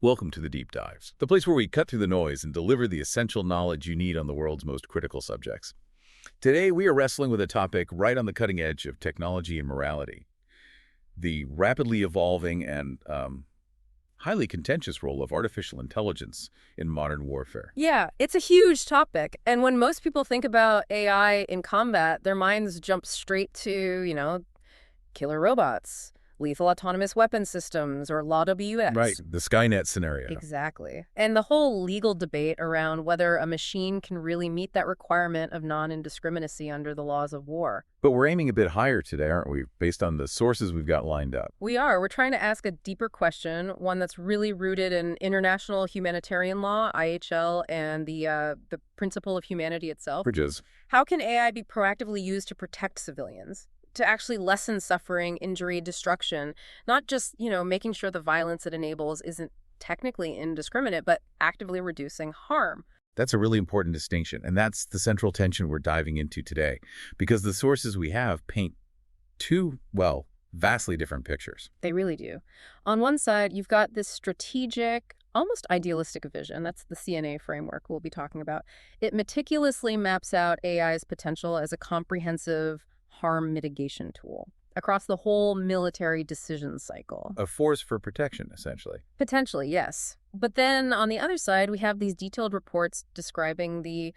Welcome to the Deep Dives, the place where we cut through the noise and deliver the essential knowledge you need on the world's most critical subjects. Today, we are wrestling with a topic right on the cutting edge of technology and morality, the rapidly evolving and highly contentious role of artificial intelligence in modern warfare. Yeah, it's a huge topic. And when most people think about AI in combat, their minds jump straight to, killer robots, lethal autonomous weapon systems, or law WX. Right, the Skynet scenario. Exactly. And the whole legal debate around whether a machine can really meet that requirement of non-indiscriminacy under the laws of war. But we're aiming a bit higher today, aren't we, based on the sources we've got lined up? We are. We're trying to ask a deeper question, one that's really rooted in international humanitarian law, IHL, and the principle of humanity itself. Bridges. How can AI be proactively used to protect civilians? To actually lessen suffering, injury, destruction, not just, making sure the violence it enables isn't technically indiscriminate, but actively reducing harm. That's a really important distinction, and that's the central tension we're diving into today, because the sources we have paint two, vastly different pictures. They really do. On one side, you've got this strategic, almost idealistic vision. That's the CNA framework we'll be talking about. It meticulously maps out AI's potential as a comprehensive harm mitigation tool across the whole military decision cycle. A force for protection, essentially. Potentially, yes. But then on the other side, we have these detailed reports describing the,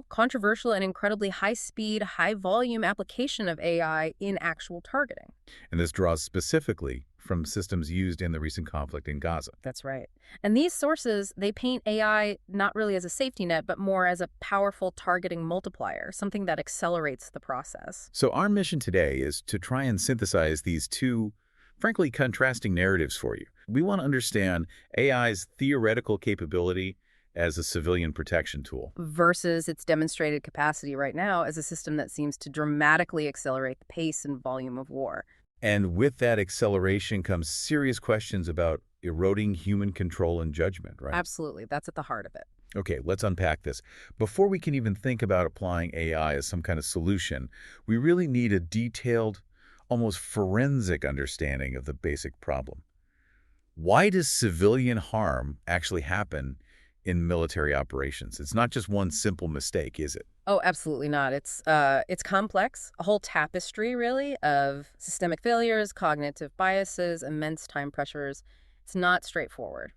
controversial and incredibly high-speed, high-volume application of AI in actual targeting. And this draws specifically from systems used in the recent conflict in Gaza. That's right. And these sources, they paint AI not really as a safety net, but more as a powerful targeting multiplier, something that accelerates the process. So our mission today is to try and synthesize these two, frankly, contrasting narratives for you. We want to understand AI's theoretical capability as a civilian protection tool versus its demonstrated capacity right now as a system that seems to dramatically accelerate the pace and volume of war. And with that acceleration comes serious questions about eroding human control and judgment, right? Absolutely. That's at the heart of it. Okay, let's unpack this. Before we can even think about applying AI as some kind of solution, we really need a detailed, almost forensic understanding of the basic problem. Why does civilian harm actually happen in military operations? It's not just one simple mistake, is it? Oh, absolutely not. It's complex, a whole tapestry, really, of systemic failures, cognitive biases, immense time pressures. It's not straightforward.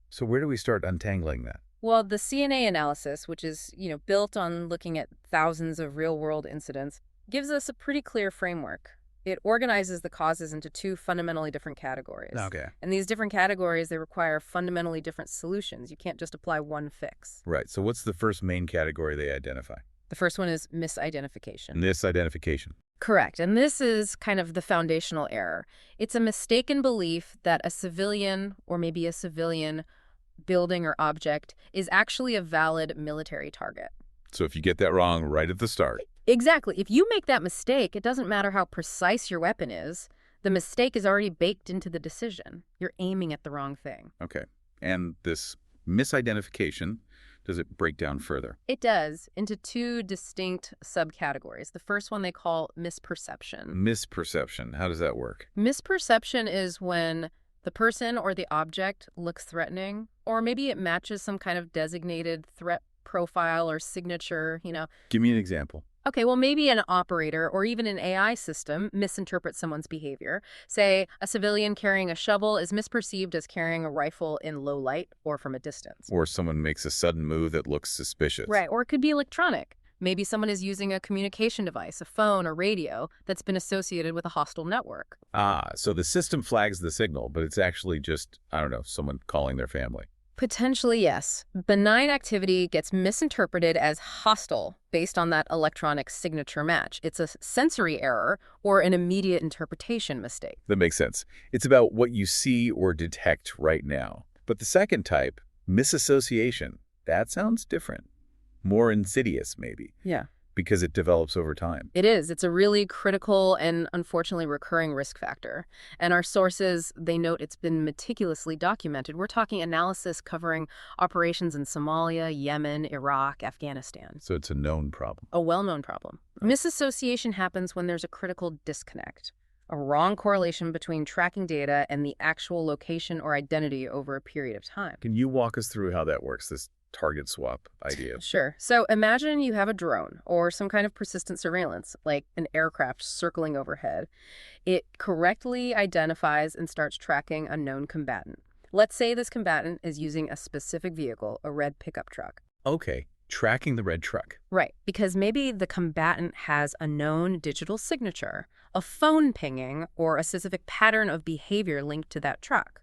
So where do we start untangling that? Well, the CNA analysis, which is, built on looking at thousands of real-world incidents, gives us a pretty clear framework. It organizes the causes into two fundamentally different categories. Okay. And these different categories, they require fundamentally different solutions. You can't just apply one fix. Right. So what's the first main category they identify? The first one is misidentification. Misidentification. Correct. And this is kind of the foundational error. It's a mistaken belief that a civilian, or maybe a civilian building or object, is actually a valid military target. So if you get that wrong right at the start. Exactly. If you make that mistake, it doesn't matter how precise your weapon is. The mistake is already baked into the decision. You're aiming at the wrong thing. Okay. And this misidentification, does it break down further? It does, into two distinct subcategories. The first one they call misperception. Misperception. How does that work? Misperception is when the person or the object looks threatening, or maybe it matches some kind of designated threat profile or signature, Give me an example. Okay, well, maybe an operator or even an AI system misinterprets someone's behavior. Say, a civilian carrying a shovel is misperceived as carrying a rifle in low light or from a distance. Or someone makes a sudden move that looks suspicious. Right, or it could be electronic. Maybe someone is using a communication device, a phone or radio, that's been associated with a hostile network. So the system flags the signal, but it's actually just, someone calling their family. Potentially, yes. Benign activity gets misinterpreted as hostile based on that electronic signature match. It's a sensory error or an immediate interpretation mistake. That makes sense. It's about what you see or detect right now. But the second type, misassociation, that sounds different. More insidious, maybe. Yeah. Because it develops over time. It is. It's a really critical and unfortunately recurring risk factor. And our sources, they note it's been meticulously documented. We're talking analysis covering operations in Somalia, Yemen, Iraq, Afghanistan. So it's a known problem. A well-known problem. Misassociation happens when there's a critical disconnect. a wrong correlation between tracking data and the actual location or identity over a period of time. Can you walk us through how that works, this target swap idea? Sure. So imagine you have a drone or some kind of persistent surveillance, like an aircraft circling overhead. It correctly identifies and starts tracking a known combatant. Let's say this combatant is using a specific vehicle, a red pickup truck. Okay, tracking the red truck. Right, because maybe the combatant has a known digital signature, a phone pinging, or a specific pattern of behavior linked to that truck.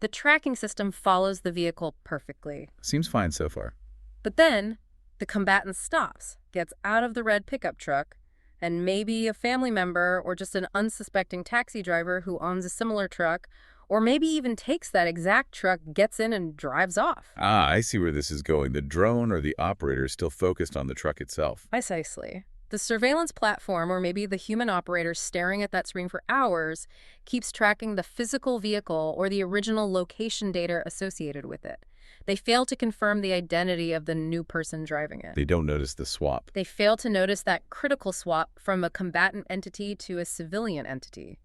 The tracking system follows the vehicle perfectly. Seems fine so far. But then the combatant stops, gets out of the red pickup truck, and maybe a family member or just an unsuspecting taxi driver who owns a similar truck, or maybe even takes that exact truck, gets in and drives off. Ah, I see where this is going. The drone or the operator is still focused on the truck itself. Precisely. The surveillance platform, or maybe the human operator staring at that screen for hours, keeps tracking the physical vehicle or the original location data associated with it. They fail to confirm the identity of the new person driving it. They don't notice the swap. They fail to notice that critical swap from a combatant entity to a civilian entity.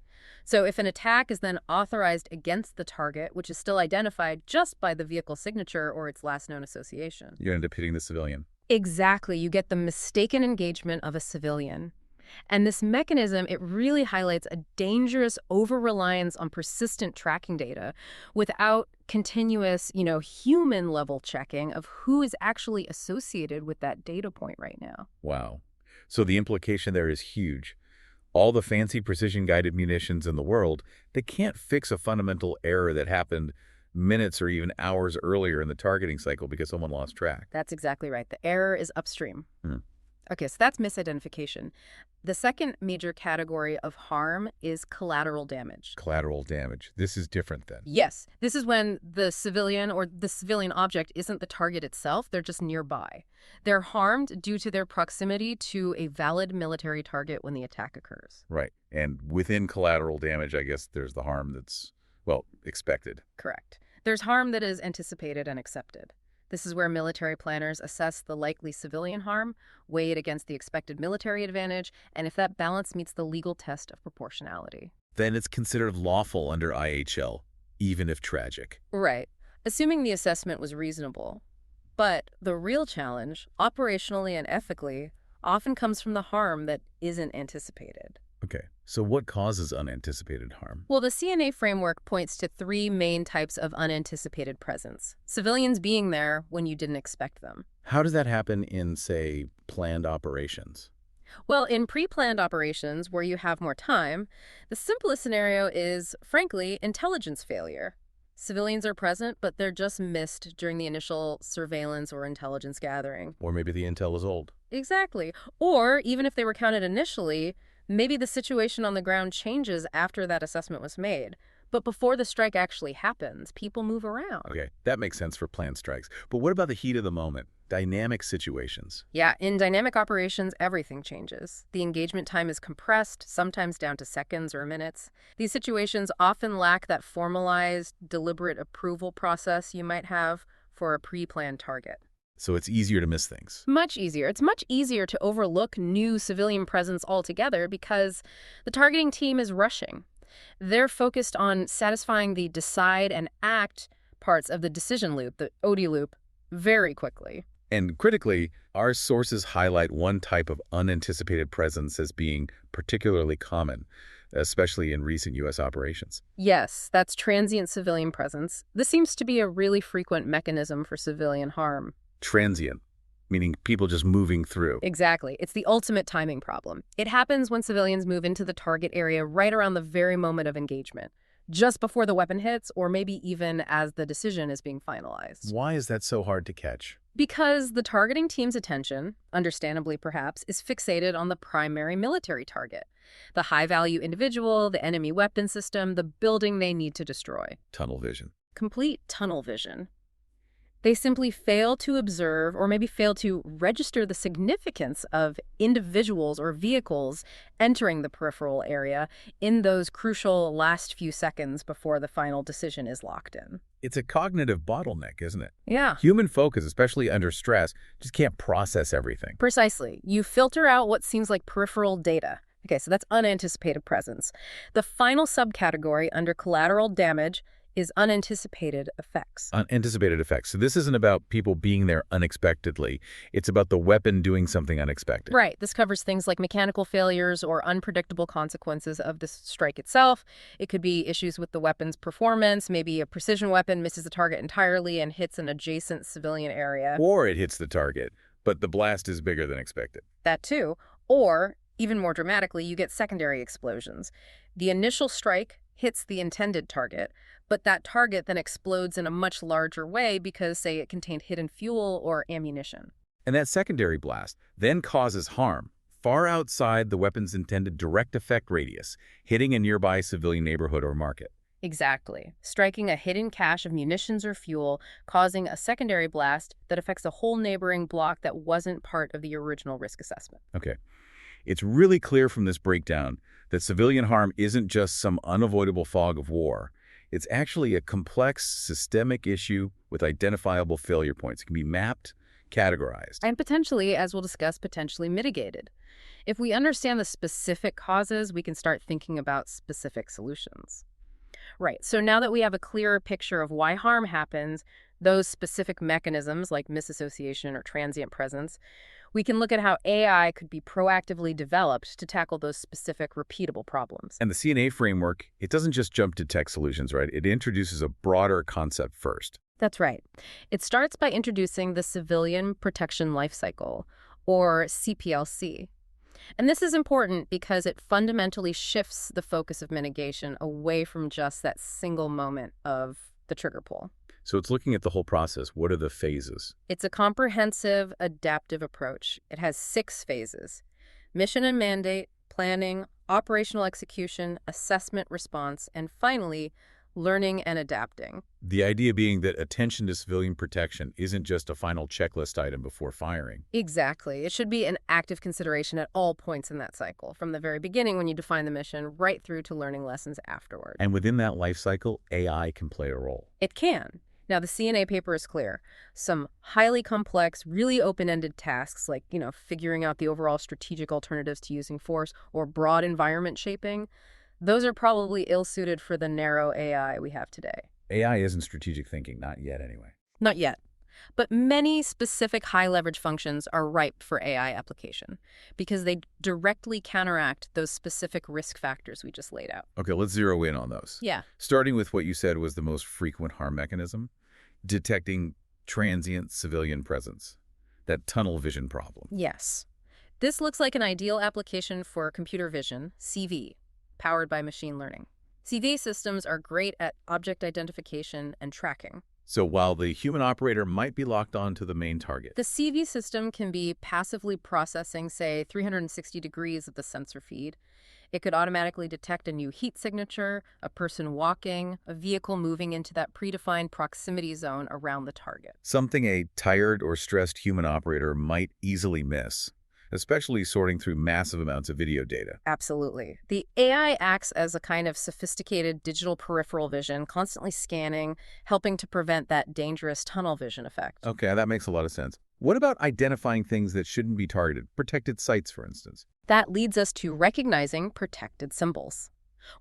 So if an attack is then authorized against the target, which is still identified just by the vehicle signature or its last known association. You end up hitting the civilian. Exactly. You get the mistaken engagement of a civilian. And this mechanism, it really highlights a dangerous over-reliance on persistent tracking data without continuous, human-level checking of who is actually associated with that data point right now. Wow. So the implication there is huge. All the fancy precision-guided munitions in the world, they can't fix a fundamental error that happened minutes or even hours earlier in the targeting cycle because someone lost track. That's exactly right. The error is upstream. Hmm. Okay, so that's misidentification. The second major category of harm is collateral damage. Collateral damage. This is different then. Yes, this is when the civilian or the civilian object isn't the target itself, they're just nearby. They're harmed due to their proximity to a valid military target when the attack occurs. Right. And within collateral damage, I guess there's the harm that's, expected. Correct. There's harm that is anticipated and accepted. This is where military planners assess the likely civilian harm, weigh it against the expected military advantage, and if that balance meets the legal test of proportionality. Then it's considered lawful under IHL, even if tragic. Right, assuming the assessment was reasonable. But the real challenge, operationally and ethically, often comes from the harm that isn't anticipated. Okay, so what causes unanticipated harm? Well, the CNA framework points to three main types of unanticipated presence. Civilians being there when you didn't expect them. How does that happen in, say, planned operations? Well, in pre-planned operations where you have more time, the simplest scenario is, frankly, intelligence failure. Civilians are present, but they're just missed during the initial surveillance or intelligence gathering. Or maybe the intel is old. Exactly. Or even if they were counted initially, maybe the situation on the ground changes after that assessment was made. But before the strike actually happens, people move around. Okay, that makes sense for planned strikes. But what about the heat of the moment? Dynamic situations. Yeah, in dynamic operations, everything changes. The engagement time is compressed, sometimes down to seconds or minutes. These situations often lack that formalized, deliberate approval process you might have for a pre-planned target. So it's easier to miss things. Much easier. It's much easier to overlook new civilian presence altogether because the targeting team is rushing. They're focused on satisfying the decide and act parts of the decision loop, the OD loop, very quickly. And critically, our sources highlight one type of unanticipated presence as being particularly common, especially in recent U.S. operations. Yes, that's transient civilian presence. This seems to be a really frequent mechanism for civilian harm. Transient, meaning people just moving through. Exactly. It's the ultimate timing problem. It happens when civilians move into the target area right around the very moment of engagement, just before the weapon hits, or maybe even as the decision is being finalized. Why is that so hard to catch? Because the targeting team's attention, understandably perhaps, is fixated on the primary military target, the high-value individual, the enemy weapon system, the building they need to destroy. Tunnel vision. Complete tunnel vision. They simply fail to observe or maybe fail to register the significance of individuals or vehicles entering the peripheral area in those crucial last few seconds before the final decision is locked in. It's a cognitive bottleneck, isn't it? Yeah. Human focus, especially under stress, just can't process everything. Precisely. You filter out what seems like peripheral data, Okay, so that's unanticipated presence. The final subcategory under collateral damage is unanticipated effects. Unanticipated effects. So this isn't about people being there unexpectedly. It's about the weapon doing something unexpected. Right. This covers things like mechanical failures or unpredictable consequences of the strike itself. It could be issues with the weapon's performance. Maybe a precision weapon misses the target entirely and hits an adjacent civilian area. Or it hits the target, but the blast is bigger than expected. That too. Or, even more dramatically, you get secondary explosions. The initial strike hits the intended target, but that target then explodes in a much larger way because, say, it contained hidden fuel or ammunition. And that secondary blast then causes harm far outside the weapon's intended direct effect radius, hitting a nearby civilian neighborhood or market. Exactly. Striking a hidden cache of munitions or fuel, causing a secondary blast that affects a whole neighboring block that wasn't part of the original risk assessment. Okay. It's really clear from this breakdown that civilian harm isn't just some unavoidable fog of war. It's actually a complex, systemic issue with identifiable failure points. It can be mapped, categorized. And potentially, as we'll discuss, potentially mitigated. If we understand the specific causes, we can start thinking about specific solutions. Right, so now that we have a clearer picture of why harm happens, those specific mechanisms like misassociation or transient presence, we can look at how AI could be proactively developed to tackle those specific repeatable problems. And the CNA framework, it doesn't just jump to tech solutions, right? It introduces a broader concept first. That's right. It starts by introducing the Civilian Protection Life Cycle, or CPLC. And this is important because it fundamentally shifts the focus of mitigation away from just that single moment of the trigger pull. So it's looking at the whole process. What are the phases? It's a comprehensive, adaptive approach. It has 6 phases: mission and mandate, planning, operational execution, assessment response, and finally, learning and adapting. The idea being that attention to civilian protection isn't just a final checklist item before firing. Exactly. It should be an active consideration at all points in that cycle, from the very beginning when you define the mission, right through to learning lessons afterward. And within that life cycle, AI can play a role. It can. Now, the CNA paper is clear. Some highly complex, really open-ended tasks like, figuring out the overall strategic alternatives to using force or broad environment shaping, those are probably ill-suited for the narrow AI we have today. AI isn't strategic thinking, not yet anyway. Not yet. But many specific high-leverage functions are ripe for AI application because they directly counteract those specific risk factors we just laid out. Okay, let's zero in on those. Yeah. Starting with what you said was the most frequent harm mechanism, detecting transient civilian presence, that tunnel vision problem. Yes. This looks like an ideal application for computer vision, CV, powered by machine learning. CV systems are great at object identification and tracking. So while the human operator might be locked on to the main target, The CV system can be passively processing, say, 360 degrees of the sensor feed. It could automatically detect a new heat signature, a person walking, a vehicle moving into that predefined proximity zone around the target. something a tired or stressed human operator might easily miss, especially sorting through massive amounts of video data. Absolutely. The AI acts as a kind of sophisticated digital peripheral vision, constantly scanning, helping to prevent that dangerous tunnel vision effect. Okay, that makes a lot of sense. What about identifying things that shouldn't be targeted? Protected sites, for instance. That leads us to recognizing protected symbols.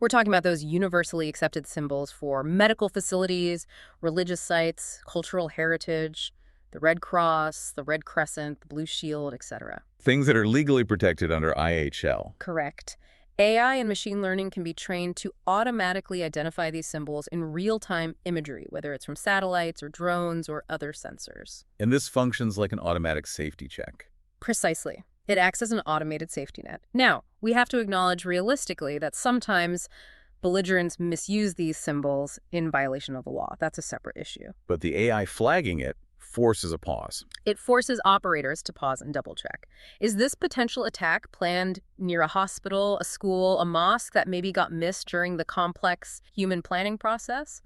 We're talking about those universally accepted symbols for medical facilities, religious sites, cultural heritage, the Red Cross, the Red Crescent, the Blue Shield, etc. Things that are legally protected under IHL. Correct. AI and machine learning can be trained to automatically identify these symbols in real-time imagery, whether it's from satellites or drones or other sensors. And this functions like an automatic safety check. Precisely. It acts as an automated safety net. Now, we have to acknowledge realistically that sometimes belligerents misuse these symbols in violation of the law. That's a separate issue. But the AI flagging it forces a pause. It forces operators to pause and double-check. Is this potential attack planned near a hospital, a school, a mosque that maybe got missed during the complex human planning process?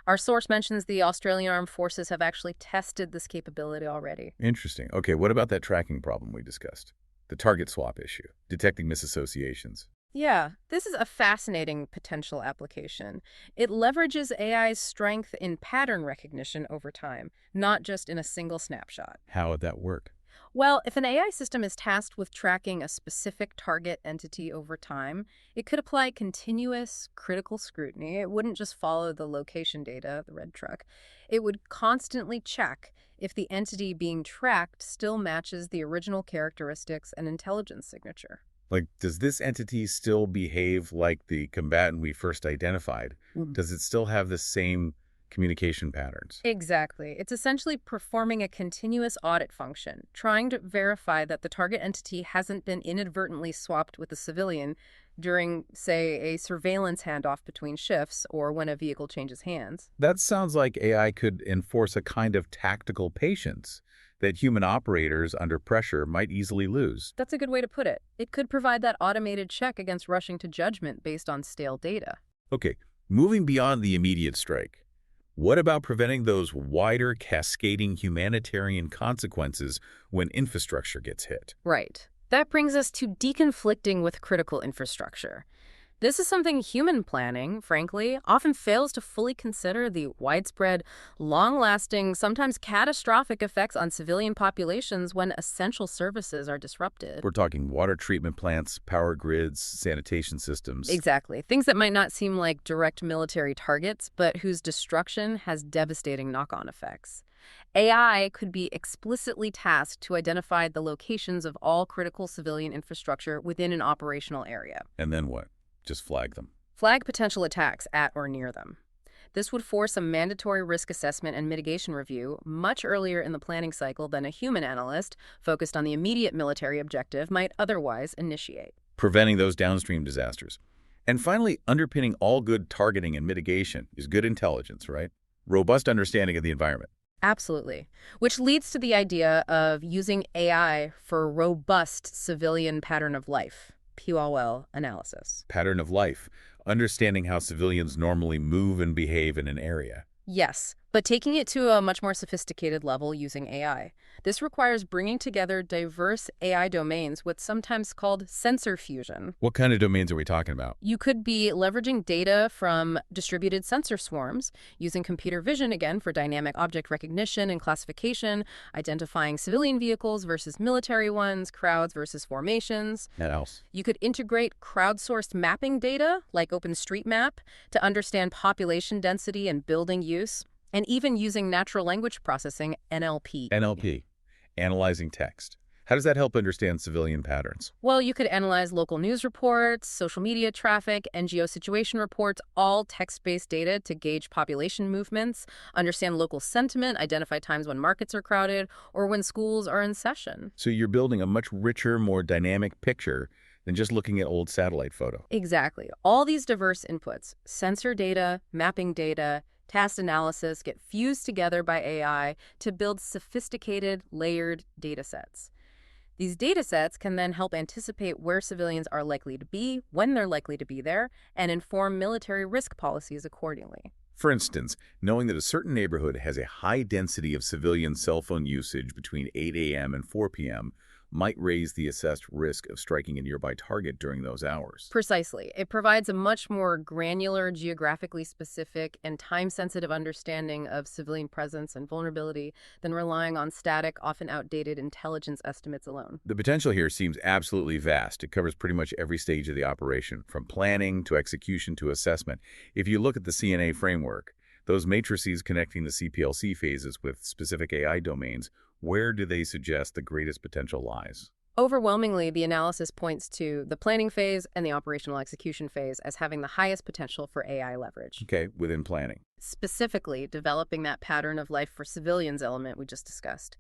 Our source mentions the Australian Armed Forces have actually tested this capability already. Interesting. Okay, what about that tracking problem we discussed? The target swap issue, detecting misassociations. Yeah, this is a fascinating potential application. It leverages AI's strength in pattern recognition over time, not just in a single snapshot. How would that work? Well, if an AI system is tasked with tracking a specific target entity over time, it could apply continuous critical scrutiny. It wouldn't just follow the location data, the red truck. It would constantly check if the entity being tracked still matches the original characteristics and intelligence signature. Like, does this entity still behave like the combatant we first identified? Does it still have the same communication patterns? Exactly. It's essentially performing a continuous audit function, trying to verify that the target entity hasn't been inadvertently swapped with a civilian during, say, a surveillance handoff between shifts or when a vehicle changes hands. That sounds like AI could enforce a kind of tactical patience that human operators under pressure might easily lose. That's a good way to put it. It could provide that automated check against rushing to judgment based on stale data. Okay, moving beyond the immediate strike, what about preventing those wider cascading humanitarian consequences when infrastructure gets hit? Right. That brings us to deconflicting with critical infrastructure. This is something human planning, frankly, often fails to fully consider the widespread, long-lasting, sometimes catastrophic effects on civilian populations when essential services are disrupted. We're talking water treatment plants, power grids, sanitation systems. Exactly. Things that might not seem like direct military targets, but whose destruction has devastating knock-on effects. AI could be explicitly tasked to identify the locations of all critical civilian infrastructure within an operational area. And then what? Just flag them. Flag potential attacks at or near them. This would force a mandatory risk assessment and mitigation review much earlier in the planning cycle than a human analyst focused on the immediate military objective might otherwise initiate. Preventing those downstream disasters. And finally, underpinning all good targeting and mitigation is good intelligence, right? Robust understanding of the environment. Absolutely. Which leads to the idea of using AI for robust civilian pattern of life, POL analysis. Pattern of life. Understanding how civilians normally move and behave in an area. Yes, but taking it to a much more sophisticated level using AI. This requires bringing together diverse AI domains, what's sometimes called sensor fusion. What kind of domains are we talking about? You could be leveraging data from distributed sensor swarms, using computer vision again for dynamic object recognition and classification, identifying civilian vehicles versus military ones, crowds versus formations. What else? You could integrate crowdsourced mapping data, like OpenStreetMap, to understand population density and building use, and even using natural language processing, NLP. NLP. Analyzing text. How does that help understand civilian patterns? Well, you could analyze local news reports, social media traffic, NGO situation reports, all text-based data to gauge population movements, understand local sentiment, identify times when markets are crowded, or when schools are in session. So you're building a much richer, more dynamic picture than just looking at old satellite photo. Exactly. All these diverse inputs, sensor data, mapping data, task analysis, get fused together by AI to build sophisticated, layered data sets. These data sets can then help anticipate where civilians are likely to be, when they're likely to be there, and inform military risk policies accordingly. For instance, knowing that a certain neighborhood has a high density of civilian cell phone usage between 8 a.m. and 4 p.m. might raise the assessed risk of striking a nearby target during those hours. Precisely. It provides a much more granular, geographically specific, and time-sensitive understanding of civilian presence and vulnerability than relying on static, often outdated intelligence estimates alone. The potential here seems absolutely vast. It covers pretty much every stage of the operation, from planning to execution to assessment. If you look at the CNA framework, those matrices connecting the CPLC phases with specific AI domains, where do they suggest the greatest potential lies? Overwhelmingly, the analysis points to the planning phase and the operational execution phase as having the highest potential for AI leverage. Okay, within planning. Specifically, developing that pattern of life for civilians element we just discussed.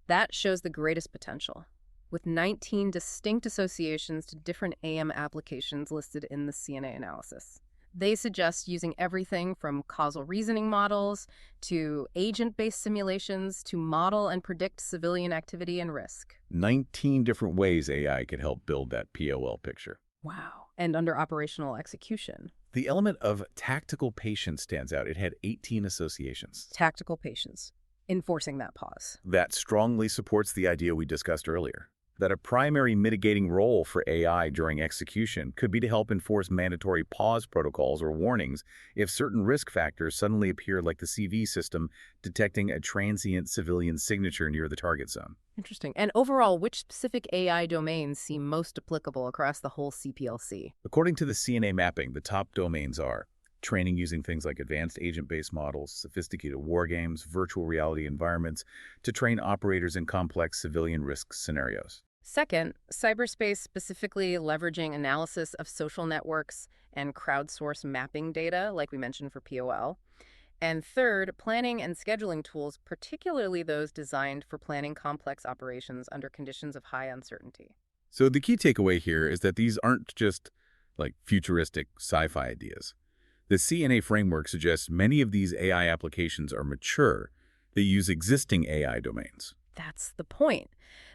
That shows the greatest potential, with 19 distinct associations to different AM applications listed in the CNA analysis. They suggest using everything from causal reasoning models to agent-based simulations to model and predict civilian activity and risk. 19 different ways AI could help build that POL picture. Wow. And under operational execution. The element of tactical patience stands out. It had 18 associations. Tactical patience. Enforcing that pause. That strongly supports the idea we discussed earlier. that a primary mitigating role for AI during execution could be to help enforce mandatory pause protocols or warnings if certain risk factors suddenly appear, like the CV system detecting a transient civilian signature near the target zone. Interesting. And overall, which specific AI domains seem most applicable across the whole CPLC? According to the CNA mapping, the top domains are training using things like advanced agent-based models, sophisticated war games, virtual reality environments to train operators in complex civilian risk scenarios. Second, cyberspace specifically leveraging analysis of social networks and crowdsource mapping data, like we mentioned for POL. And third, planning and scheduling tools, particularly those designed for planning complex operations under conditions of high uncertainty. So the key takeaway here is that these aren't just like futuristic sci-fi ideas. The CNA framework suggests many of these AI applications are mature. They use existing AI domains. That's the point.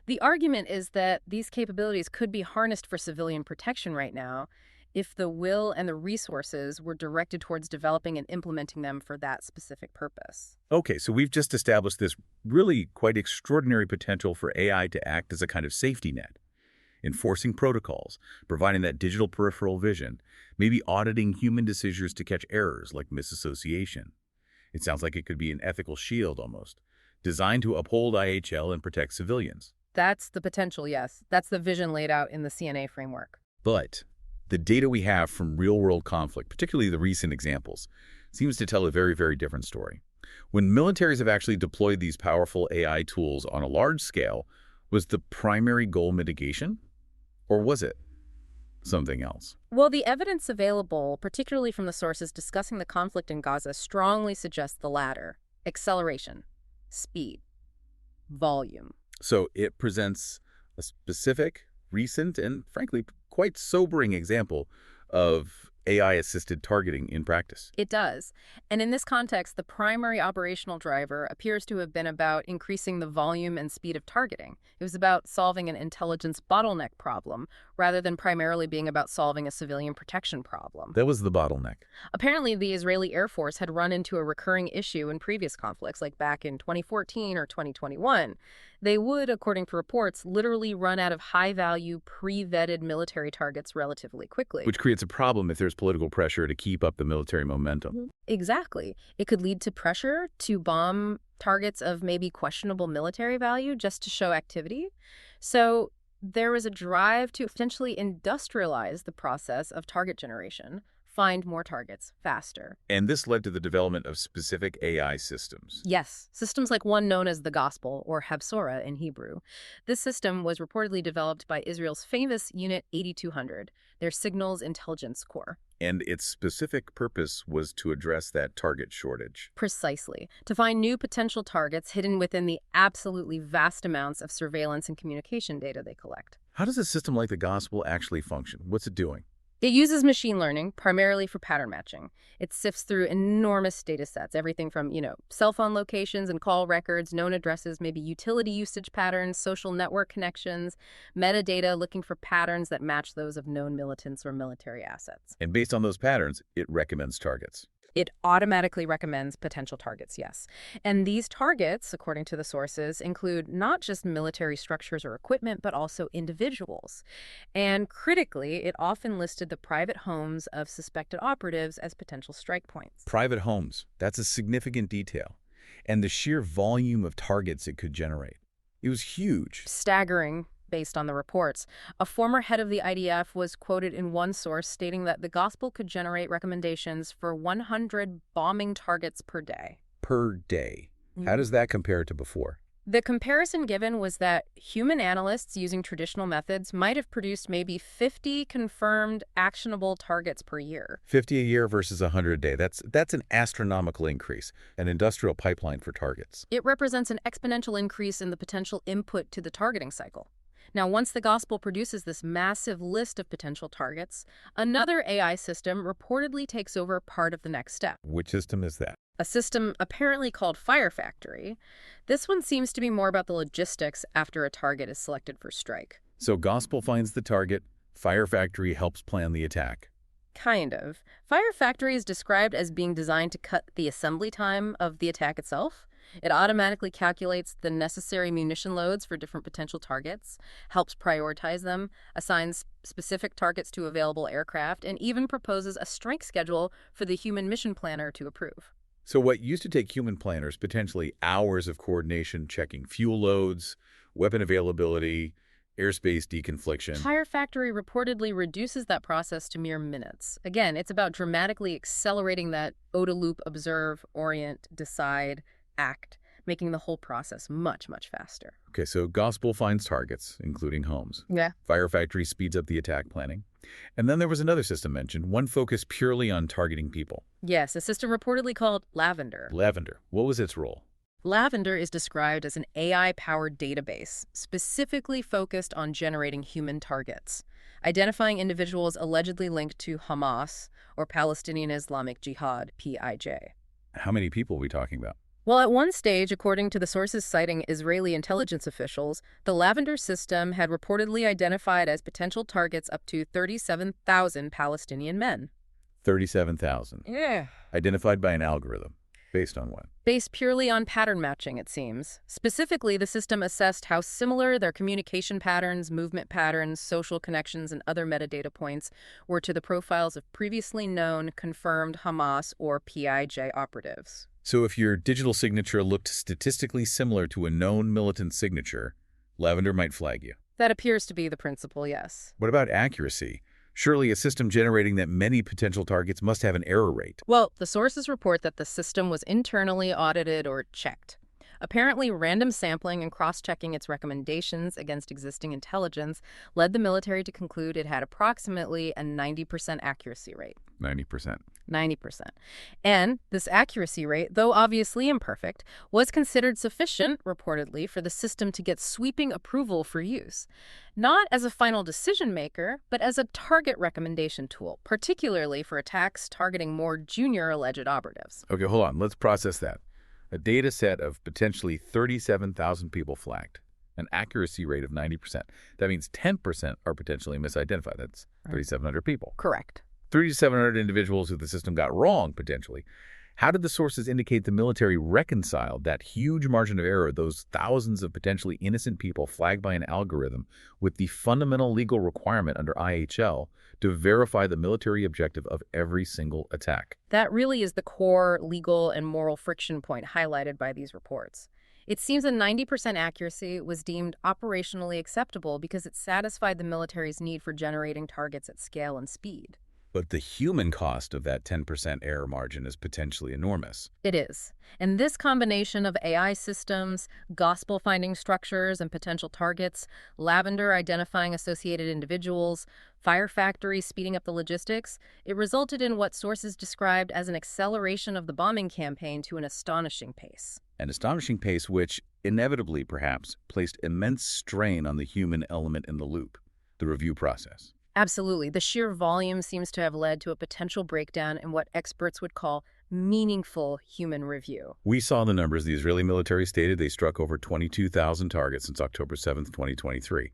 The argument is that these capabilities could be harnessed for civilian protection right now if the will and the resources were directed towards developing and implementing them for that specific purpose. Okay, so we've just established this really quite extraordinary potential for AI to act as a kind of safety net, enforcing protocols, providing that digital peripheral vision, maybe auditing human decisions to catch errors like misassociation. It sounds like it could be an ethical shield almost, designed to uphold IHL and protect civilians. That's the potential, yes. That's the vision laid out in the CNA framework. But the data we have from real-world conflict, particularly the recent examples, seems to tell a very, very different story. When militaries have actually deployed these powerful AI tools on a large scale, was the primary goal mitigation? Or was it something else? Well, the evidence available, particularly from the sources discussing the conflict in Gaza, strongly suggests the latter: acceleration, speed, volume. So it presents a specific, recent, and frankly, quite sobering example of AI-assisted targeting in practice. It does. And in this context, the primary operational driver appears to have been about increasing the volume and speed of targeting. It was about solving an intelligence bottleneck problem, rather than primarily being about solving a civilian protection problem. That was the bottleneck. Apparently, the Israeli Air Force had run into a recurring issue in previous conflicts, like back in 2014 or 2021. They would, according to reports, literally run out of high-value, pre-vetted military targets relatively quickly. Which creates a problem if there's political pressure to keep up the military momentum. Exactly. It could lead to pressure to bomb targets of maybe questionable military value just to show activity. So there was a drive to potentially industrialize the process of target generation, find more targets faster. And this led to the development of specific AI systems. Yes, systems like one known as the Gospel, or Habsora in Hebrew. This system was reportedly developed by Israel's famous Unit 8200, their Signals Intelligence Corps. And its specific purpose was to address that target shortage. Precisely, to find new potential targets hidden within the absolutely vast amounts of surveillance and communication data they collect. How does a system like the Gospel actually function? What's it doing? It uses machine learning, primarily for pattern matching. It sifts through enormous data sets, everything from, cell phone locations and call records, known addresses, maybe utility usage patterns, social network connections, metadata looking for patterns that match those of known militants or military assets. And based on those patterns, it recommends targets. It automatically recommends potential targets, yes. And these targets, according to the sources, include not just military structures or equipment, but also individuals. And critically, it often listed the private homes of suspected operatives as potential strike points. Private homes, that's a significant detail. And the sheer volume of targets it could generate. It was huge. Staggering, based on the reports. A former head of the IDF was quoted in one source stating that the Gospel could generate recommendations for 100 bombing targets per day. Per day. How does that compare to before? The comparison given was that human analysts using traditional methods might have produced maybe 50 confirmed actionable targets per year. 50 a year versus 100 a day. That's an astronomical increase, an industrial pipeline for targets. It represents an exponential increase in the potential input to the targeting cycle. Now, once the Gospel produces this massive list of potential targets, another AI system reportedly takes over part of the next step. Which system is that? A system apparently called Fire Factory. This one seems to be more about the logistics after a target is selected for strike. So Gospel finds the target, Fire Factory helps plan the attack. Kind of. Fire Factory is described as being designed to cut the assembly time of the attack itself. It automatically calculates the necessary munition loads for different potential targets, helps prioritize them, assigns specific targets to available aircraft, and even proposes a strike schedule for the human mission planner to approve. So what used to take human planners potentially hours of coordination checking fuel loads, weapon availability, airspace deconfliction. Fire Factory reportedly reduces that process to mere minutes. Again, it's about dramatically accelerating that OODA loop: observe, orient, decide, act, making the whole process much, much faster. Okay, so Gospel finds targets, including homes. Yeah. Fire Factory speeds up the attack planning. And then there was another system mentioned, one focused purely on targeting people. Yes, a system reportedly called Lavender. Lavender. What was its role? Lavender is described as an AI-powered database specifically focused on generating human targets, identifying individuals allegedly linked to Hamas or Palestinian Islamic Jihad, PIJ. How many people are we talking about? Well, at one stage, according to the sources citing Israeli intelligence officials, the Lavender system had reportedly identified as potential targets up to 37,000 Palestinian men. 37,000. Yeah. Identified by an algorithm. Based on what? Based purely on pattern matching, it seems. Specifically, the system assessed how similar their communication patterns, movement patterns, social connections, and other metadata points were to the profiles of previously known, confirmed Hamas or PIJ operatives. So if your digital signature looked statistically similar to a known militant signature, Lavender might flag you. That appears to be the principle, yes. What about accuracy? Surely a system generating that many potential targets must have an error rate. Well, the sources report that the system was internally audited or checked. Apparently, random sampling and cross-checking its recommendations against existing intelligence led the military to conclude it had approximately a 90% accuracy rate. 90%. 90%. And this accuracy rate, though obviously imperfect, was considered sufficient, reportedly, for the system to get sweeping approval for use. Not as a final decision maker, but as a target recommendation tool, particularly for attacks targeting more junior alleged operatives. Okay, hold on. Let's process that. A data set of potentially 37,000 people flagged, an accuracy rate of 90%. That means 10% are potentially misidentified. That's 3,700 people. Correct. 3,700 individuals who the system got wrong, potentially. How did the sources indicate the military reconciled that huge margin of error, those thousands of potentially innocent people flagged by an algorithm, with the fundamental legal requirement under IHL to verify the military objective of every single attack? That really is the core legal and moral friction point highlighted by these reports. It seems a 90% accuracy was deemed operationally acceptable because it satisfied the military's need for generating targets at scale and speed. But the human cost of that 10% error margin is potentially enormous. It is. And this combination of AI systems, gospel finding structures and potential targets, Lavender identifying associated individuals, Fire Factory speeding up the logistics, it resulted in what sources described as an acceleration of the bombing campaign to an astonishing pace. An astonishing pace which, inevitably perhaps, placed immense strain on the human element in the loop, the review process. Absolutely. The sheer volume seems to have led to a potential breakdown in what experts would call meaningful human review. We saw the numbers. The Israeli military stated they struck over 22,000 targets since October 7, 2023.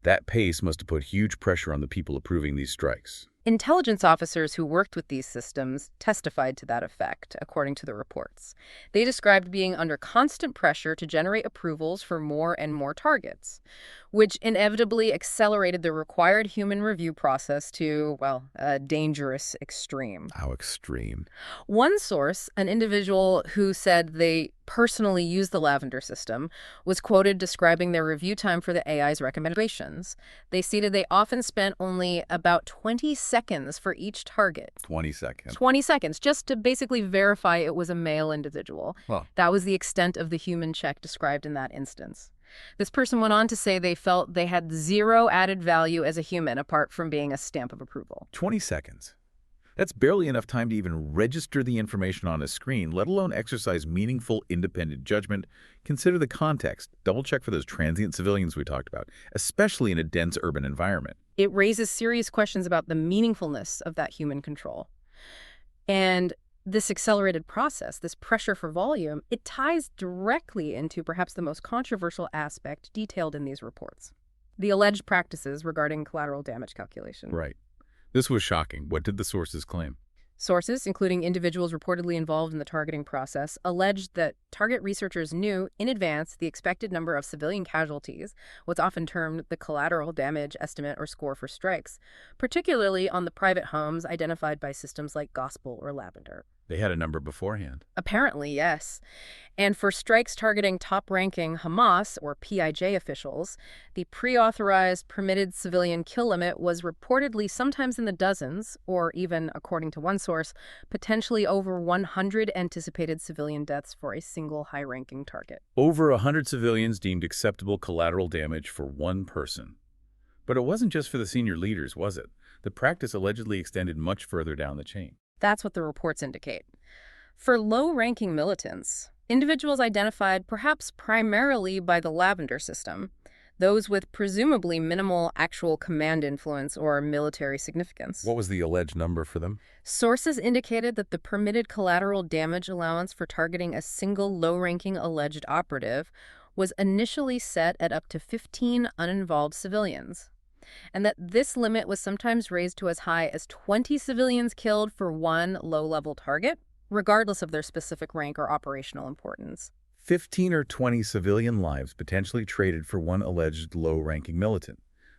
That pace must have put huge pressure on the people approving these strikes. Intelligence officers who worked with these systems testified to that effect, according to the reports. They described being under constant pressure to generate approvals for more and more targets, which inevitably accelerated the required human review process to, well, a dangerous extreme. How extreme? One source, an individual who said they personally used the Lavender system, was quoted describing their review time for the AI's recommendations. They stated they often spent only about 20 seconds for each target. 20 seconds. 20 seconds, just to basically verify it was a male individual. Well, That was the extent of the human check described in that instance. This person went on to say they felt they had zero added value as a human apart from being a stamp of approval. 20 seconds. That's barely enough time to even register the information on a screen, let alone exercise meaningful, independent judgment. Consider the context. Double-check for those transient civilians we talked about, especially in a dense urban environment. It raises serious questions about the meaningfulness of that human control. And this accelerated process, this pressure for volume, it ties directly into perhaps the most controversial aspect detailed in these reports: the alleged practices regarding collateral damage calculation. Right. This was shocking. What did the sources claim? Sources, including individuals reportedly involved in the targeting process, alleged that target researchers knew in advance the expected number of civilian casualties, what's often termed the collateral damage estimate or score for strikes, particularly on the private homes identified by systems like Gospel or Lavender. They had a number beforehand. Apparently, yes. And for strikes targeting top-ranking Hamas or PIJ officials, the pre-authorized permitted civilian kill limit was reportedly sometimes in the dozens, or even, according to one source, potentially over 100 anticipated civilian deaths for a single high-ranking target. Over 100 civilians deemed acceptable collateral damage for one person. But it wasn't just for the senior leaders, was it? The practice allegedly extended much further down the chain. That's what the reports indicate. For low-ranking militants, individuals identified perhaps primarily by the Lavender system, those with presumably minimal actual command influence or military significance. What was the alleged number for them? Sources indicated that the permitted collateral damage allowance for targeting a single low-ranking alleged operative was initially set at up to 15 uninvolved civilians, and that this limit was sometimes raised to as high as 20 civilians killed for one low-level target, regardless of their specific rank or operational importance. 15 or 20 civilian lives potentially traded for one alleged low-ranking militant,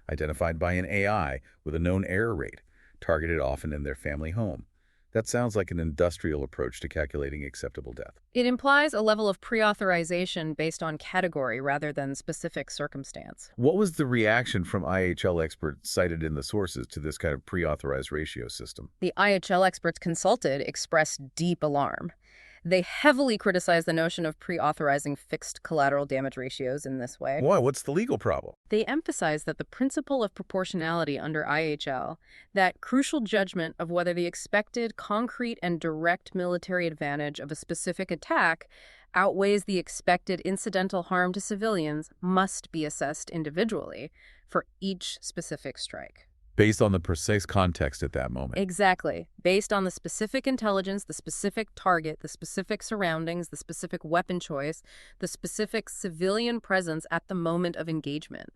identified by an AI with a known error rate, targeted often in their family home. That sounds like an industrial approach to calculating acceptable death. It implies a level of pre-authorization based on category rather than specific circumstance. What was the reaction from IHL experts cited in the sources to this kind of pre-authorized ratio system? The IHL experts consulted expressed deep alarm. They heavily criticized the notion of pre-authorizing fixed collateral damage ratios in this way. Why? What's the legal problem? They emphasized that the principle of proportionality under IHL, that crucial judgment of whether the expected concrete and direct military advantage of a specific attack outweighs the expected incidental harm to civilians, must be assessed individually for each specific strike. Based on the precise context at that moment. Exactly. Based on the specific intelligence, the specific target, the specific surroundings, the specific weapon choice, the specific civilian presence at the moment of engagement.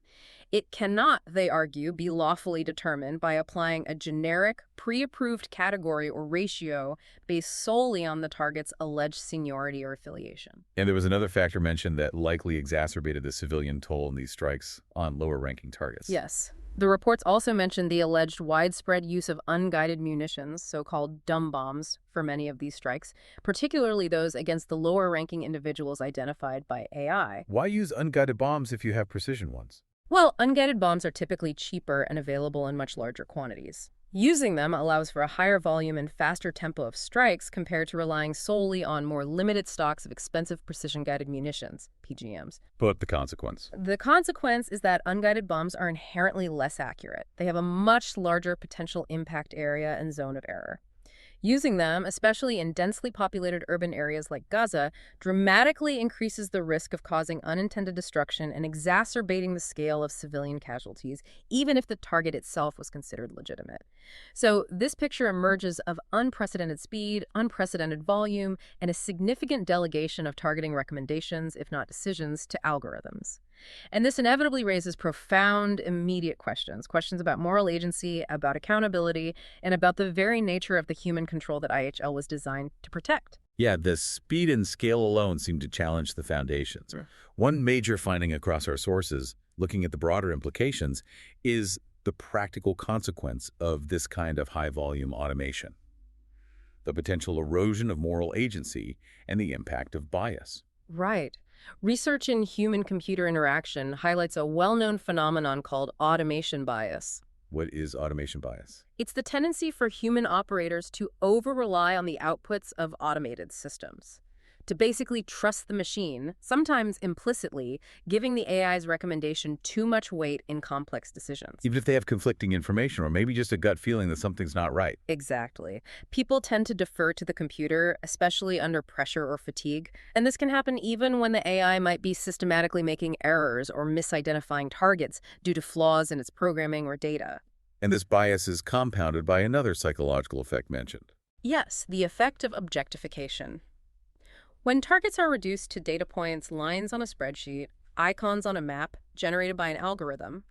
It cannot, they argue, be lawfully determined by applying a generic, pre-approved category or ratio based solely on the target's alleged seniority or affiliation. And there was another factor mentioned that likely exacerbated the civilian toll in these strikes on lower-ranking targets. Yes. The reports also mentioned the alleged widespread use of unguided munitions, so-called dumb bombs, for many of these strikes, particularly those against the lower-ranking individuals identified by AI. Why use unguided bombs if you have precision ones? Well, unguided bombs are typically cheaper and available in much larger quantities. Using them allows for a higher volume and faster tempo of strikes compared to relying solely on more limited stocks of expensive precision-guided munitions, PGMs. But the consequence? The consequence is that unguided bombs are inherently less accurate. They have a much larger potential impact area and zone of error. Using them, especially in densely populated urban areas like Gaza, dramatically increases the risk of causing unintended destruction and exacerbating the scale of civilian casualties, even if the target itself was considered legitimate. So this picture emerges of unprecedented speed, unprecedented volume, and a significant delegation of targeting recommendations, if not decisions, to algorithms. And this inevitably raises profound, immediate questions about moral agency, about accountability, and about the very nature of the human control that IHL was designed to protect. Yeah, the speed and scale alone seem to challenge the foundations. Sure. One major finding across our sources, looking at the broader implications, is the practical consequence of this kind of high-volume automation. The potential erosion of moral agency and the impact of bias. Right. Research in human-computer interaction highlights a well-known phenomenon called automation bias. What is automation bias? It's the tendency for human operators to over-rely on the outputs of automated systems, to basically trust the machine, sometimes implicitly, giving the AI's recommendation too much weight in complex decisions. Even if they have conflicting information or maybe just a gut feeling that something's not right. Exactly. People tend to defer to the computer, especially under pressure or fatigue, and this can happen even when the AI might be systematically making errors or misidentifying targets due to flaws in its programming or data. And this bias is compounded by another psychological effect mentioned. Yes, the effect of objectification. When targets are reduced to data points, lines on a spreadsheet, icons on a map generated by an algorithm,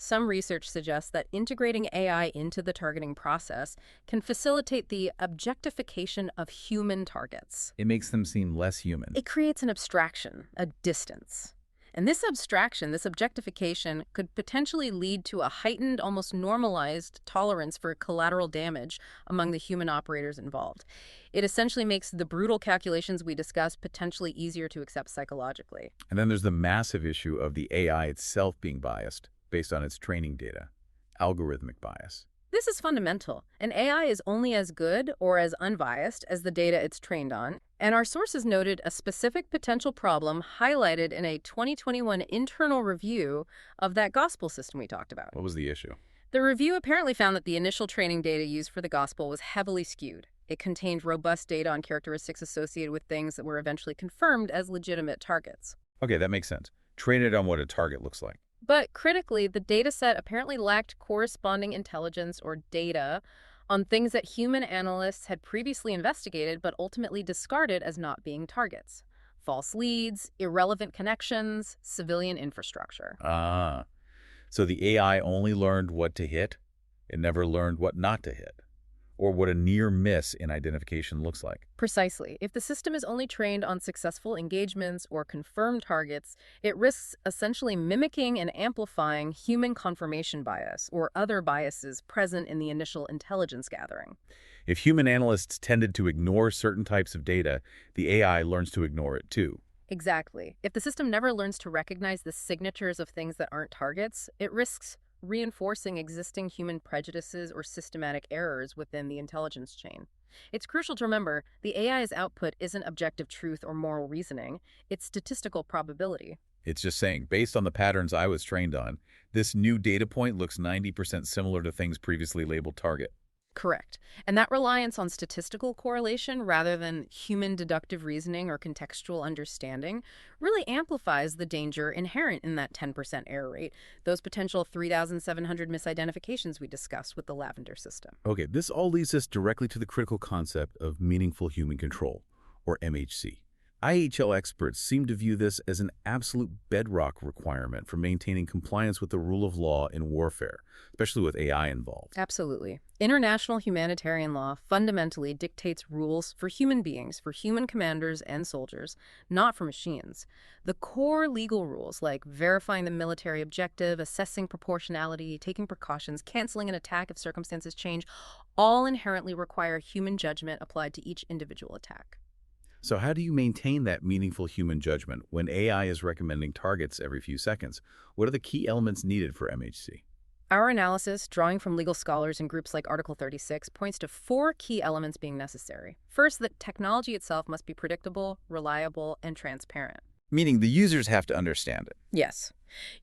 Some research suggests that integrating AI into the targeting process can facilitate the objectification of human targets. It makes them seem less human. It creates an abstraction, a distance. And this abstraction, this objectification, could potentially lead to a heightened, almost normalized tolerance for collateral damage among the human operators involved. It essentially makes the brutal calculations we discussed potentially easier to accept psychologically. And then there's the massive issue of the AI itself being biased based on its training data, algorithmic bias. This is fundamental. An AI is only as good or as unbiased as the data it's trained on, and our sources noted a specific potential problem highlighted in a 2021 internal review of that gospel system we talked about. What was the issue? The review apparently found that the initial training data used for the gospel was heavily skewed. It contained robust data on characteristics associated with things that were eventually confirmed as legitimate targets. Okay, that makes sense. Train it on what a target looks like. But critically, the dataset apparently lacked corresponding intelligence or data on things that human analysts had previously investigated but ultimately discarded as not being targets. False leads, irrelevant connections, civilian infrastructure. Ah, so the AI only learned what to hit. It never learned what not to hit, or what a near miss in identification looks like. Precisely. If the system is only trained on successful engagements or confirmed targets, it risks essentially mimicking and amplifying human confirmation bias or other biases present in the initial intelligence gathering. If human analysts tended to ignore certain types of data, the AI learns to ignore it too. Exactly. If the system never learns to recognize the signatures of things that aren't targets, it risks reinforcing existing human prejudices or systematic errors within the intelligence chain. It's crucial to remember the AI's output isn't objective truth or moral reasoning, it's statistical probability. It's just saying, based on the patterns I was trained on, this new data point looks 90% similar to things previously labeled target. Correct. And that reliance on statistical correlation rather than human deductive reasoning or contextual understanding really amplifies the danger inherent in that 10% error rate, those potential 3,700 misidentifications we discussed with the Lavender system. Okay, this all leads us directly to the critical concept of meaningful human control, or MHC. IHL experts seem to view this as an absolute bedrock requirement for maintaining compliance with the rule of law in warfare, especially with AI involved. Absolutely. International humanitarian law fundamentally dictates rules for human beings, for human commanders and soldiers, not for machines. The core legal rules, like verifying the military objective, assessing proportionality, taking precautions, canceling an attack if circumstances change, all inherently require human judgment applied to each individual attack. So how do you maintain that meaningful human judgment when AI is recommending targets every few seconds? What are the key elements needed for MHC? Our analysis, drawing from legal scholars and groups like Article 36, points to 4 key elements being necessary. First, that technology itself must be predictable, reliable, and transparent. Meaning the users have to understand it. Yes.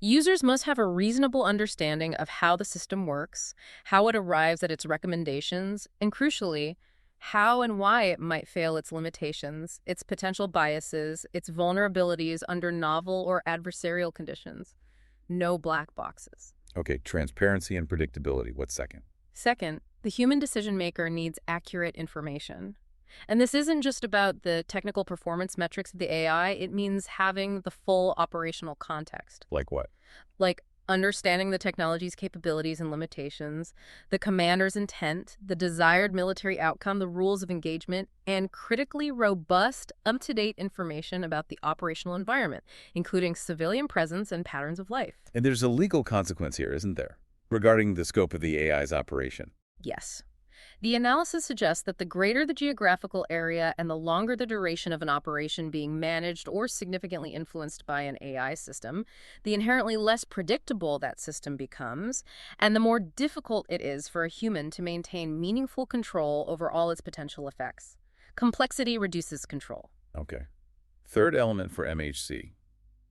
Users must have a reasonable understanding of how the system works, how it arrives at its recommendations, and crucially, how and why it might fail its limitations, its potential biases, its vulnerabilities under novel or adversarial conditions. No black boxes. Okay, transparency and predictability. What's second? Second, the human decision maker needs accurate information. And this isn't just about the technical performance metrics of the AI, it means having the full operational context. Like what? Like understanding the technology's capabilities and limitations, the commander's intent, the desired military outcome, the rules of engagement, and critically robust, up-to-date information about the operational environment, including civilian presence and patterns of life. And there's a legal consequence here, isn't there, regarding the scope of the AI's operation? Yes. The analysis suggests that the greater the geographical area and the longer the duration of an operation being managed or significantly influenced by an AI system, the inherently less predictable that system becomes, and the more difficult it is for a human to maintain meaningful control over all its potential effects. Complexity reduces control. Okay. Third element for MHC.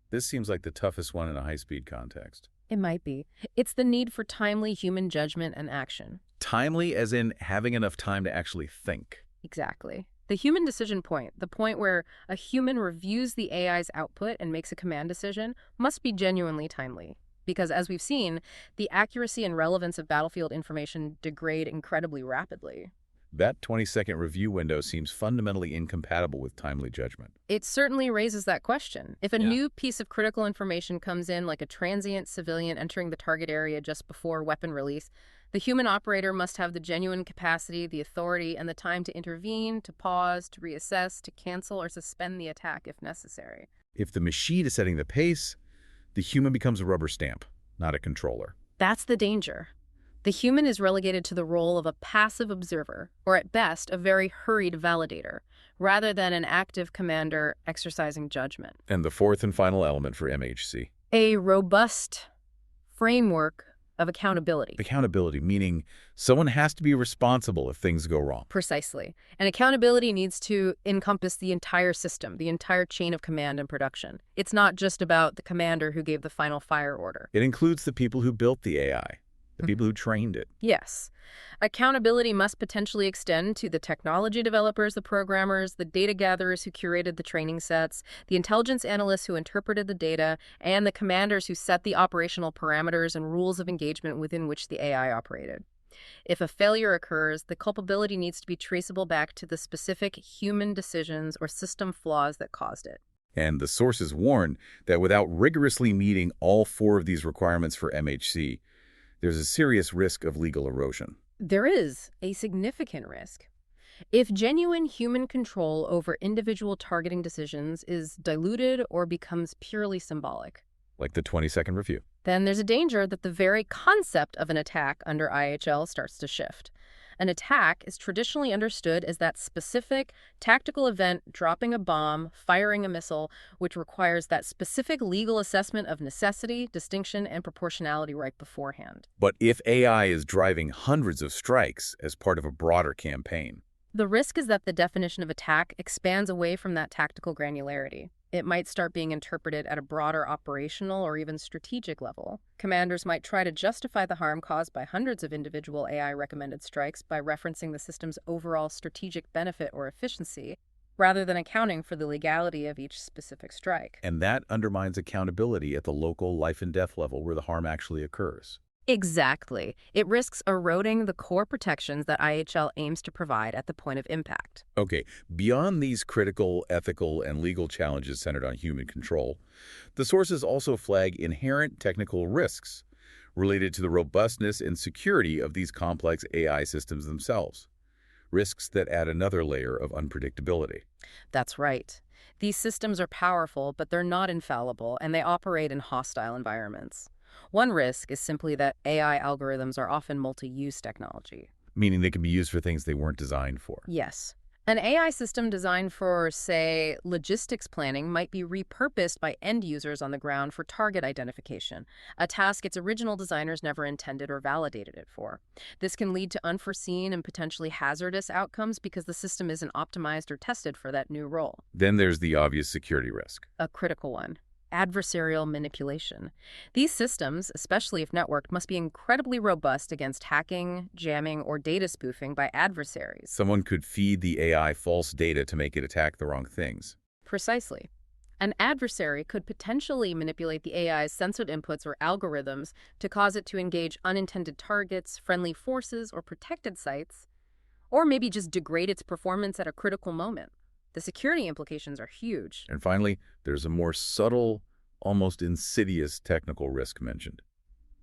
This seems like the toughest one in a high-speed context. It might be. It's the need for timely human judgment and action. Timely as in having enough time to actually think. Exactly. The human decision point, the point where a human reviews the AI's output and makes a command decision, must be genuinely timely. Because as we've seen, the accuracy and relevance of battlefield information degrade incredibly rapidly. That 20-second review window seems fundamentally incompatible with timely judgment. It certainly raises that question. If a Yeah. new piece of critical information comes in, like a transient civilian entering the target area just before weapon release, the human operator must have the genuine capacity, the authority, and the time to intervene, to pause, to reassess, to cancel or suspend the attack if necessary. If the machine is setting the pace, the human becomes a rubber stamp, not a controller. That's the danger. The human is relegated to the role of a passive observer, or at best, a very hurried validator, rather than an active commander exercising judgment. And the fourth and final element for MHC. A robust framework of accountability. Accountability, meaning someone has to be responsible if things go wrong. Precisely. And accountability needs to encompass the entire system, the entire chain of command and production. It's not just about the commander who gave the final fire order. It includes the people who built the AI, the people who trained it. Yes. Accountability must potentially extend to the technology developers, the programmers, the data gatherers who curated the training sets, the intelligence analysts who interpreted the data, and the commanders who set the operational parameters and rules of engagement within which the AI operated. If a failure occurs, the culpability needs to be traceable back to the specific human decisions or system flaws that caused it. And the sources warn that without rigorously meeting all four of these requirements for MHC, there's a serious risk of legal erosion. There is a significant risk. If genuine human control over individual targeting decisions is diluted or becomes purely symbolic, Like the 20-second review. then there's a danger that the very concept of an attack under IHL starts to shift. An attack is traditionally understood as that specific tactical event, dropping a bomb, firing a missile, which requires that specific legal assessment of necessity, distinction, and proportionality right beforehand. But if AI is driving hundreds of strikes as part of a broader campaign, The risk is that the definition of attack expands away from that tactical granularity. It might start being interpreted at a broader operational or even strategic level. Commanders might try to justify the harm caused by hundreds of individual AI-recommended strikes by referencing the system's overall strategic benefit or efficiency, rather than accounting for the legality of each specific strike. and that undermines accountability at the local life-and-death level where the harm actually occurs. Exactly. It risks eroding the core protections that IHL aims to provide at the point of impact. Okay, beyond these critical, ethical, and legal challenges centered on human control, the sources also flag inherent technical risks related to the robustness and security of these complex AI systems themselves, risks that add another layer of unpredictability. That's right. These systems are powerful, but they're not infallible, and they operate in hostile environments. One risk is simply that AI algorithms are often multi-use technology. Meaning they can be used for things they weren't designed for. Yes. An AI system designed for, say, logistics planning might be repurposed by end users on the ground for target identification, a task its original designers never intended or validated it for. This can lead to unforeseen and potentially hazardous outcomes because the system isn't optimized or tested for that new role. Then there's the obvious security risk. A critical one. Adversarial manipulation. These systems, especially if networked, must be incredibly robust against hacking, jamming, or data spoofing by adversaries. Someone could feed the AI false data to make it attack the wrong things. Precisely. An adversary could potentially manipulate the AI's censored inputs or algorithms to cause it to engage unintended targets, friendly forces, or protected sites, or maybe just degrade its performance at a critical moment. The security implications are huge. And finally, there's a more subtle, almost insidious technical risk mentioned: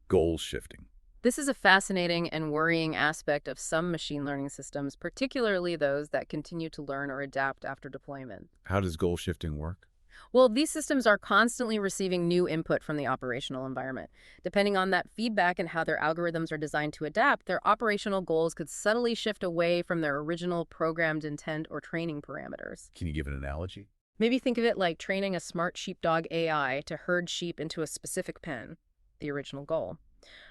goal shifting. This is a fascinating and worrying aspect of some machine learning systems, particularly those that continue to learn or adapt after deployment. How does goal shifting work? Well, these systems are constantly receiving new input from the operational environment. Depending on that feedback and how their algorithms are designed to adapt, their operational goals could subtly shift away from their original programmed intent or training parameters. Can you give an analogy? Maybe think of it like training a smart sheepdog AI to herd sheep into a specific pen, the original goal.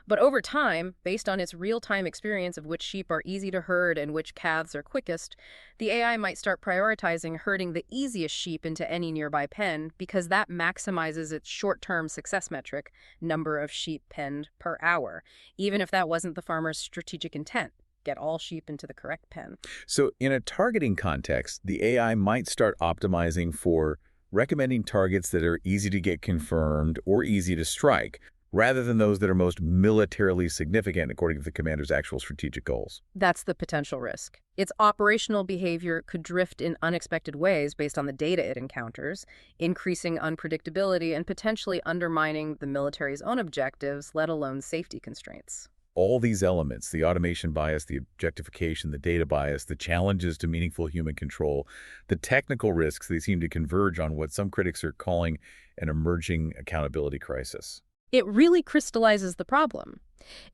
But over time, based on its real-time experience of which sheep are easy to herd and which calves are quickest, the AI might start prioritizing herding the easiest sheep into any nearby pen because that maximizes its short-term success metric, number of sheep penned per hour, even if that wasn't the farmer's strategic intent. Get all sheep into the correct pen. So in a targeting context, the AI might start optimizing for recommending targets that are easy to get confirmed or easy to strike, rather than those that are most militarily significant according to the commander's actual strategic goals. That's the potential risk. Its operational behavior could drift in unexpected ways based on the data it encounters, increasing unpredictability and potentially undermining the military's own objectives, let alone safety constraints. All these elements, the automation bias, the objectification, the data bias, the challenges to meaningful human control, the technical risks, they seem to converge on what some critics are calling an emerging accountability crisis. It really crystallizes the problem.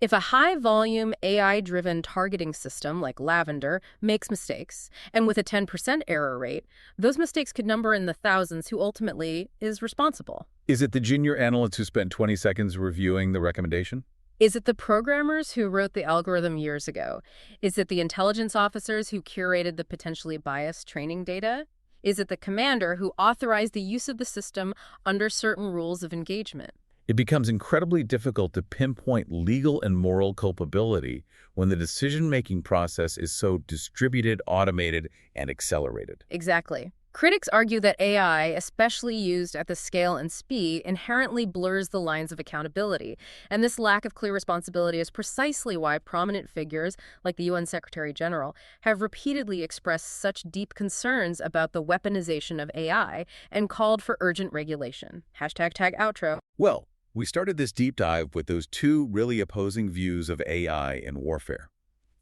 If a high-volume AI-driven targeting system like Lavender makes mistakes, and with a 10% error rate, those mistakes could number in the thousands who ultimately is responsible. Is it the junior analyst who spent 20 seconds reviewing the recommendation? Is it the programmers who wrote the algorithm years ago? Is it the intelligence officers who curated the potentially biased training data? Is it the commander who authorized the use of the system under certain rules of engagement? It becomes incredibly difficult to pinpoint legal and moral culpability when the decision-making process is so distributed, automated, and accelerated. Exactly. Critics argue that AI, especially used at the scale and speed, inherently blurs the lines of accountability. And this lack of clear responsibility is precisely why prominent figures, like the UN Secretary General, have repeatedly expressed such deep concerns about the weaponization of AI and called for urgent regulation. #tagoutro. Well, we started this deep dive with those two really opposing views of AI in warfare.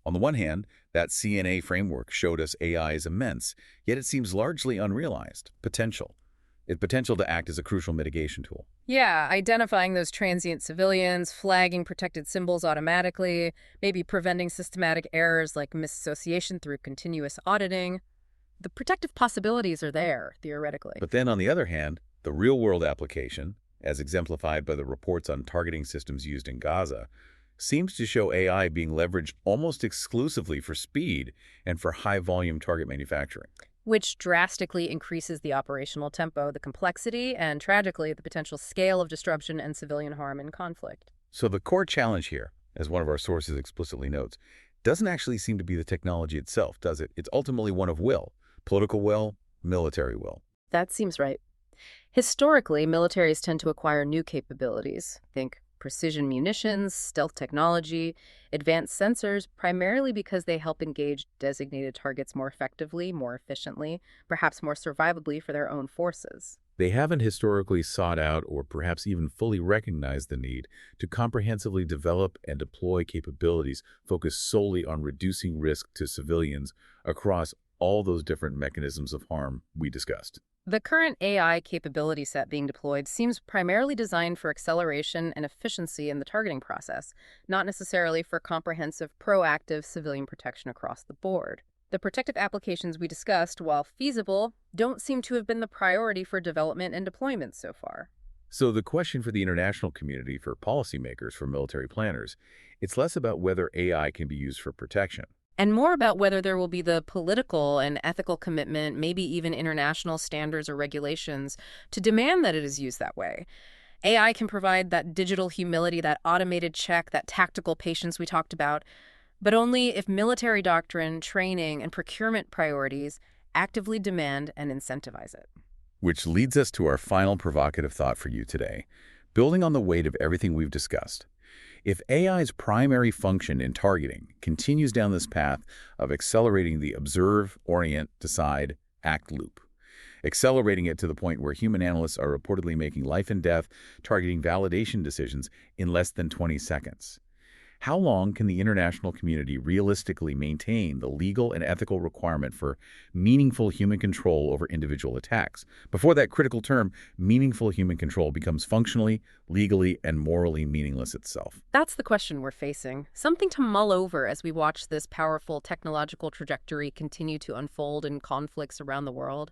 On the one hand, that CNA framework showed us AI is immense, yet it seems largely unrealized. Its potential to act as a crucial mitigation tool. Yeah, identifying those transient civilians, flagging protected symbols automatically, maybe preventing systematic errors like misassociation through continuous auditing. The protective possibilities are there, theoretically. But then on the other hand, the real-world application, as exemplified by the reports on targeting systems used in Gaza, seems to show AI being leveraged almost exclusively for speed and for high-volume target manufacturing. Which drastically increases the operational tempo, the complexity, and tragically, the potential scale of disruption and civilian harm in conflict. So the core challenge here, as one of our sources explicitly notes, doesn't actually seem to be the technology itself, does it? It's ultimately one of will. Political will, military will. That seems right. Historically, militaries tend to acquire new capabilities. Think precision munitions, stealth technology, advanced sensors, primarily because they help engage designated targets more effectively, more efficiently, perhaps more survivably for their own forces. They haven't historically sought out or perhaps even fully recognized the need to comprehensively develop and deploy capabilities focused solely on reducing risk to civilians across all those different mechanisms of harm we discussed. The current AI capability set being deployed seems primarily designed for acceleration and efficiency in the targeting process, not necessarily for comprehensive, proactive civilian protection across the board. The protective applications we discussed, while feasible, don't seem to have been the priority for development and deployment so far. So the question for the international community, for policymakers, for military planners, it's less about whether AI can be used for protection. And more about whether there will be the political and ethical commitment, maybe even international standards or regulations, to demand that it is used that way. AI can provide that digital humility, that automated check, that tactical patience we talked about, but only if military doctrine, training, and procurement priorities actively demand and incentivize it. Which leads us to our final provocative thought for you today. Building on the weight of everything we've discussed, if AI's primary function in targeting continues down this path of accelerating the observe, orient, decide, act loop, accelerating it to the point where human analysts are reportedly making life and death targeting validation decisions in less than 20 seconds, how long can the international community realistically maintain the legal and ethical requirement for meaningful human control over individual attacks before that critical term, meaningful human control, becomes functionally, legally, and morally meaningless itself? That's the question we're facing. Something to mull over as we watch this powerful technological trajectory continue to unfold in conflicts around the world.